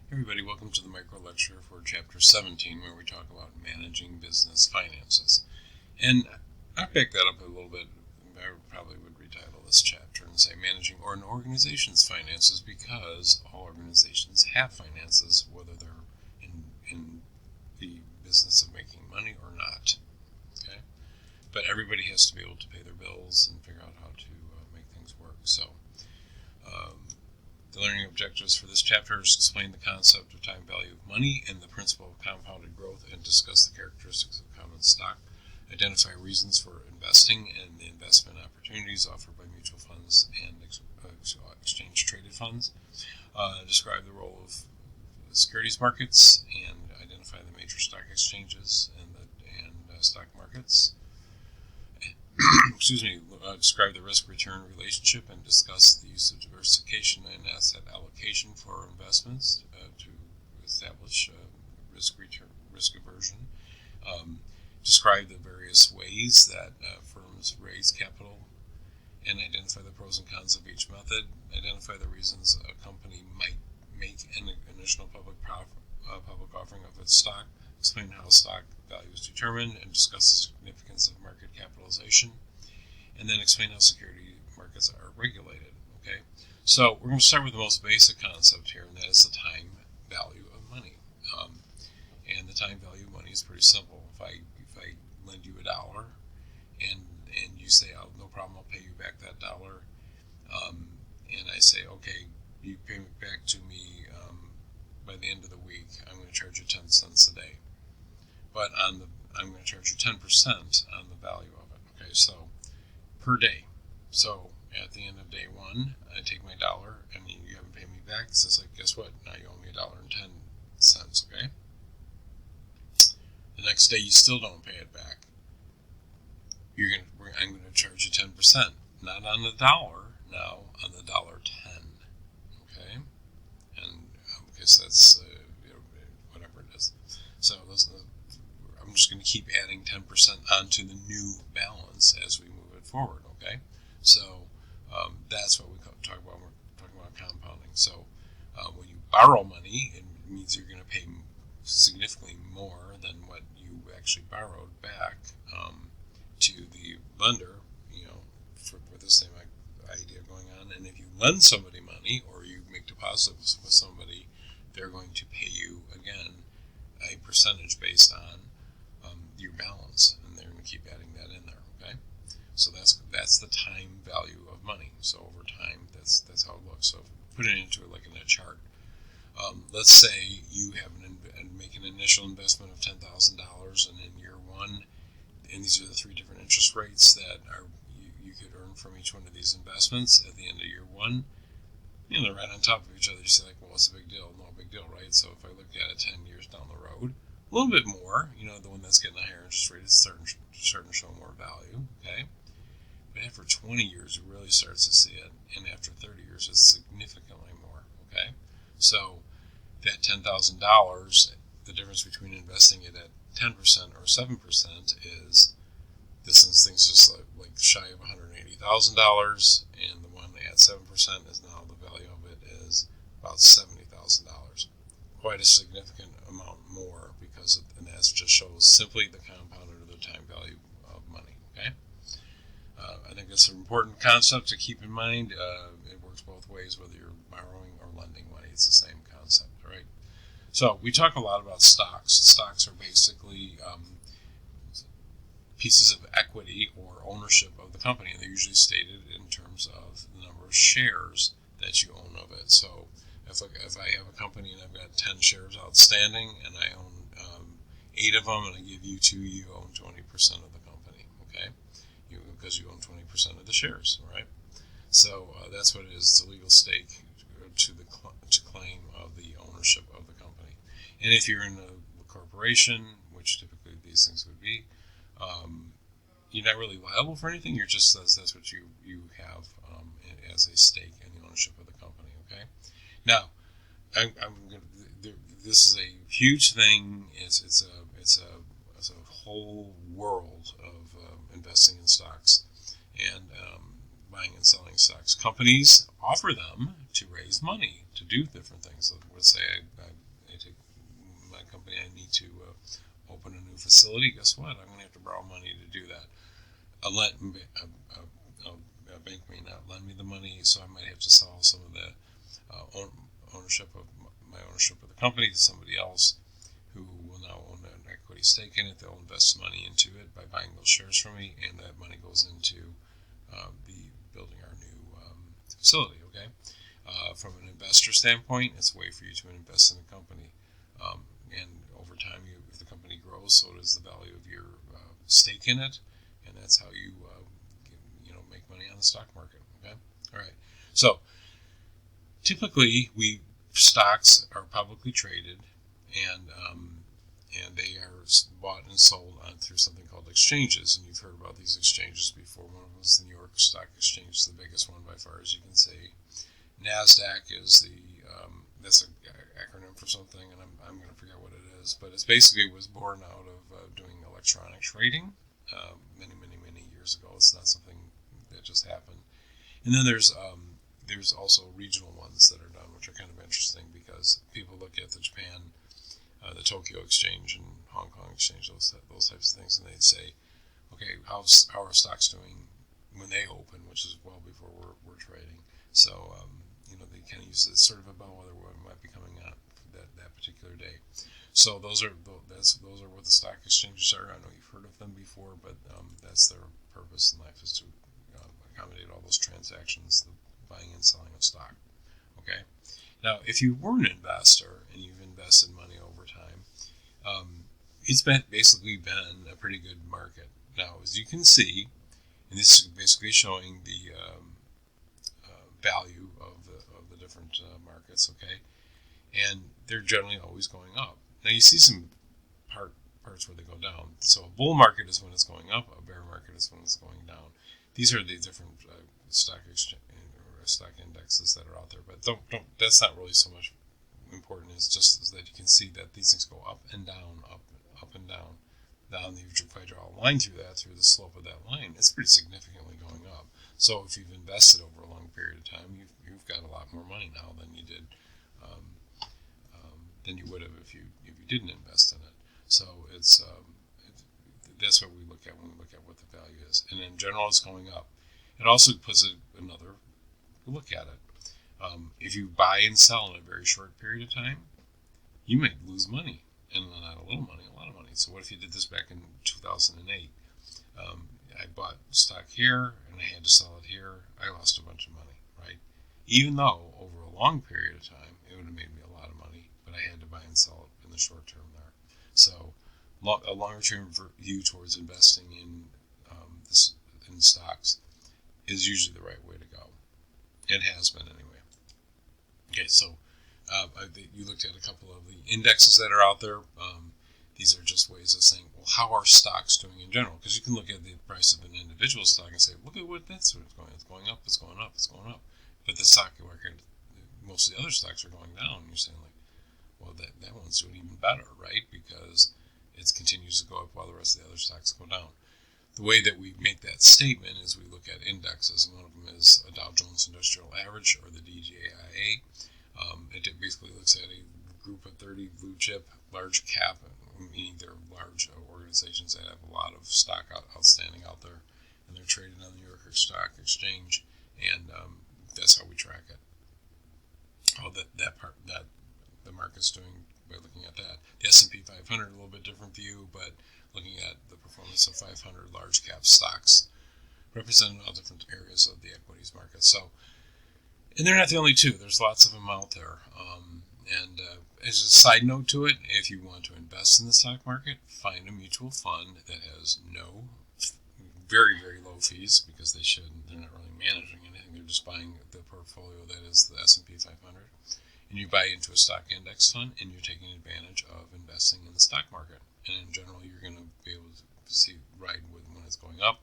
Everybody, welcome to the micro lecture for chapter 17, where we talk about managing business finances. And I'll pick that up a little bit. I probably would retitle this chapter and say managing an organization's finances, because all organizations have finances, whether they're in the business of making money or not. Okay, but everybody has to be able to pay their bills and figure out how to make things work. So. The learning objectives for this chapter is explain the concept of time value of money and the principle of compounded growth, and discuss the characteristics of common stock, identify reasons for investing and the investment opportunities offered by mutual funds and exchange-traded funds, describe the role of securities markets, and identify the major stock exchanges and stock markets. Describe the risk-return relationship and discuss the use of diversification and asset allocation for investments to establish risk aversion. Describe the various ways that firms raise capital and identify the pros and cons of each method. Identify the reasons a company might make an initial public offering of its stock. Explain how stock value is determined, and discuss the significance of market capitalization. And then explain how security markets are regulated. Okay, so we're going to start with the most basic concept here, and that is the time value of money. And the time value of money is pretty simple. If I lend you $1, and you say, "Oh, no problem, I'll pay you back that dollar," and I say, "Okay, you pay it back to me by the end of the week. I'm going to charge you 10 cents a day, but I'm going to charge you 10% on the value of it." Okay, so per day. So at the end of day one, I take my dollar, and you haven't paid me back. So it's like, guess what? Now you owe me $1.10. Okay. The next day you still don't pay it back. I'm going to charge you 10%, not on the dollar, now on the $1.10. Okay, and I guess that's whatever it is. So I'm just going to keep adding 10% onto the new balance as we move it forward. Okay, so that's what we talk about when we're talking about compounding. So when you borrow money, it means you're going to pay significantly more than what you actually borrowed back to the lender, for the same idea going on. And if you lend somebody money or you make deposits with somebody, they're going to pay you again a percentage based on your balance, and they're going to keep adding that in there. Okay, so that's the time value of money. So over time, that's how it looks. So put it into it like in a chart. Let's say you have make an initial investment of $10,000, and in year one, and these are the three different interest rates that you could earn from each one of these investments at the end of year one. They're right on top of each other. You say, like, well, what's the big deal? No big deal, right? So if I look at it 10 years down the road, a little bit more, the one that's getting a higher interest rate is starting to show more value, okay? But after 20 years, it really starts to see it, and after 30 years, it's significantly more, okay? So that $10,000, the difference between investing it at 10% or 7% is, this thing's just like shy of $180,000, and the one at 7% is now, the value of it is about $70,000. Quite a significant amount more, and that just shows simply the compounded or the time value of money. Okay, I think that's an important concept to keep in mind. It works both ways, whether you're borrowing or lending money. It's the same concept, right? So we talk a lot about stocks. Stocks are basically pieces of equity or ownership of the company, and they're usually stated in terms of the number of shares that you own of it. So if I have a company and I've got 10 shares outstanding, and I own 8 of them, and I give you 2, you own 20% of the company, okay? Because you own 20% of the shares, right? So that's what it is, the legal stake to claim of the ownership of the company. And if you're in a corporation, which typically these things would be, you're not really liable for anything. You're just that's what you have as a stake in the ownership of the company. Okay. Now, this is a huge thing. It's a whole world of investing in stocks, and buying and selling stocks. Companies offer them to raise money to do different things. Let's say I take my company, I need to open a new facility. Guess what? I'm going to have to borrow money to do that. A bank may not lend me the money, so I might have to sell some of the ownership of my ownership of the company to somebody else who will now own an equity stake in it. They'll invest money into it by buying those shares from me, and that money goes into the building our new facility. Okay, from an investor standpoint, it's a way for you to invest in a company, and over time, if the company grows, so does the value of your stake in it, and that's how you make money on the stock market. Okay, all right. So typically, stocks are publicly traded, and they are bought and sold through something called exchanges. And you've heard about these exchanges before. One of them is the New York Stock Exchange, the biggest one by far, as you can see. NASDAQ is that's an acronym for something, and I'm going to forget what it is. But it's basically was born out of doing electronic trading many years ago. It's not something that just happened. And then there's also regional ones that are done, which are kind of interesting because people look at the Japan, the Tokyo Exchange and Hong Kong Exchange, those types of things, and they'd say, okay, how are stocks doing when they open, which is well before we're trading. So they kind of use it as sort of a bellwether what might be coming out that particular day. So those are what the stock exchanges are. I know you've heard of them before, but that's their purpose in life is to accommodate all those transactions, the buying and selling of stock. Okay. Now, if you were an investor and you've invested money over time, it's basically been a pretty good market. Now, as you can see, and this is basically showing the value of the different markets. Okay, and they're generally always going up. Now, you see some parts where they go down. So a bull market is when it's going up. A bear market is when it's going down. These are the different stock exchange or stock indexes that are out there. But don't that's not really so much important. It's just that you can see that these things go up and down, up and down. Down. If I draw a line through the slope of that line, it's pretty significantly going up. So if you've invested over a long period of time, you've got a lot more money now than you did than you would have if you didn't invest in it. So that's what we look at when we look at what the value is. And in general, it's going up. It also puts another look at it. If you buy and sell in a very short period of time, you might lose money, and not a little money, a lot of money. So what if you did this back in 2008? I bought stock here, and I had to sell it here. I lost a bunch of money, right? Even though over a long period of time, it would have made me a lot of money, but I had to buy and sell it in the short term there. So a longer term view towards investing in stocks is usually the right way to go. It has been anyway. Okay, so you looked at a couple of the indexes that are out there. These are just ways of saying, well, how are stocks doing in general? Because you can look at the price of an individual stock and say, look at what that's going. It's going up. It's going up. It's going up. But the stock market, most of the other stocks are going down. And you're saying like, well, that one's doing even better, right? Because it continues to go up while the rest of the other stocks go down. The way that we make that statement is we look at indexes, and one of them is a Dow Jones Industrial Average, or the DJIA. It basically looks at a group of 30 blue chip, large cap, meaning they're large organizations that have a lot of stock outstanding out there, and they're traded on the New York Stock Exchange, and that's how we track it. How that the market's doing by looking at that. The S&P 500, a little bit different view, but looking at the performance of 500 large cap stocks representing all different areas of the equities market. So, and they're not the only two. There's lots of them out there. And as a side note to it, if you want to invest in the stock market, find a mutual fund that has no very, very low fees, because they're not really managing anything. They're just buying the portfolio that is the S&P 500. And you buy into a stock index fund, and you're taking advantage of investing in the stock market. And in general, you're going to be able to ride when it's going up,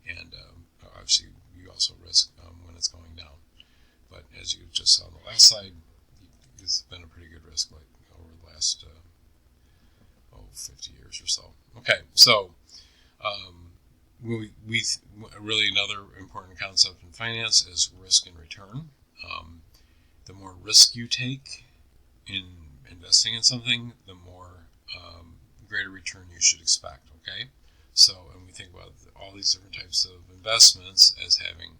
and obviously you also risk when it's going down. But as you just saw on the last slide, it's been a pretty good risk over the last 50 years or so. Okay, so Really another important concept in finance is risk and return. The more risk you take in investing in something, the more greater return you should expect. Okay, so and we think about all these different types of investments as having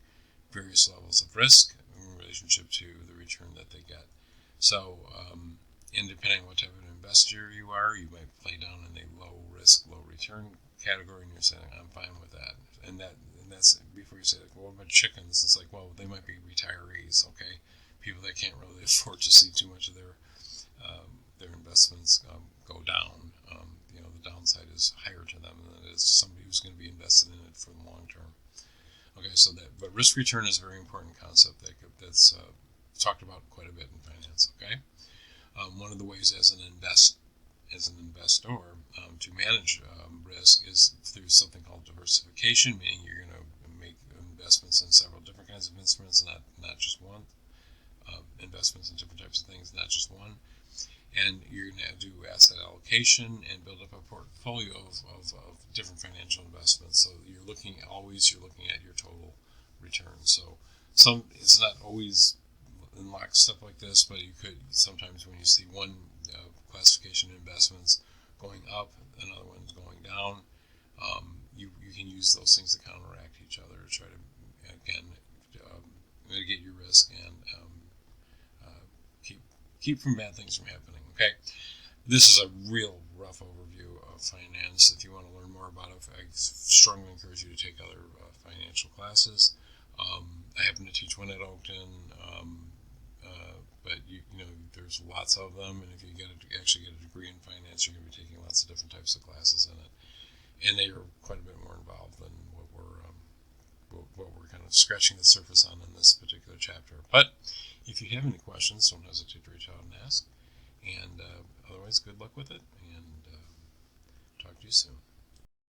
various levels of risk in relationship to the return that they get. So, and depending on what type of investor you are, you might play down in a low risk, low return category, and you're saying, "I'm fine with that." And that's before you say, like, "Well, what about chickens?" It's like, well, they might be retirees, okay, people that can't really afford to see too much of their investments go down. The downside is higher to them than it is somebody who's going to be invested in it for the long term. Okay, but risk return is a very important concept that's talked about quite a bit in finance. Okay, one of the ways as an investor to manage risk is through something called diversification, meaning you're going to make investments in several different kinds of instruments, not just one. Investments in different types of things, not just one. And you're going to do asset allocation and build up a portfolio of different financial investments. So you're looking at your total return. So it's not always in lockstep like this, but you could sometimes, when you see one classification of investments going up, another one's going down, you can use those things to counteract each other to try to, again, mitigate your risk and keep from bad things from happening. Okay, this is a real rough overview of finance. If you want to learn more about it, I strongly encourage you to take other financial classes. I happen to teach one at Oakton, but there's lots of them, and if you actually get a degree in finance, you're going to be taking lots of different types of classes in it, and they are quite a bit more involved than what we're kind of scratching the surface on in this particular chapter. But if you have any questions, don't hesitate to reach out and ask. And otherwise, good luck with it, and talk to you soon.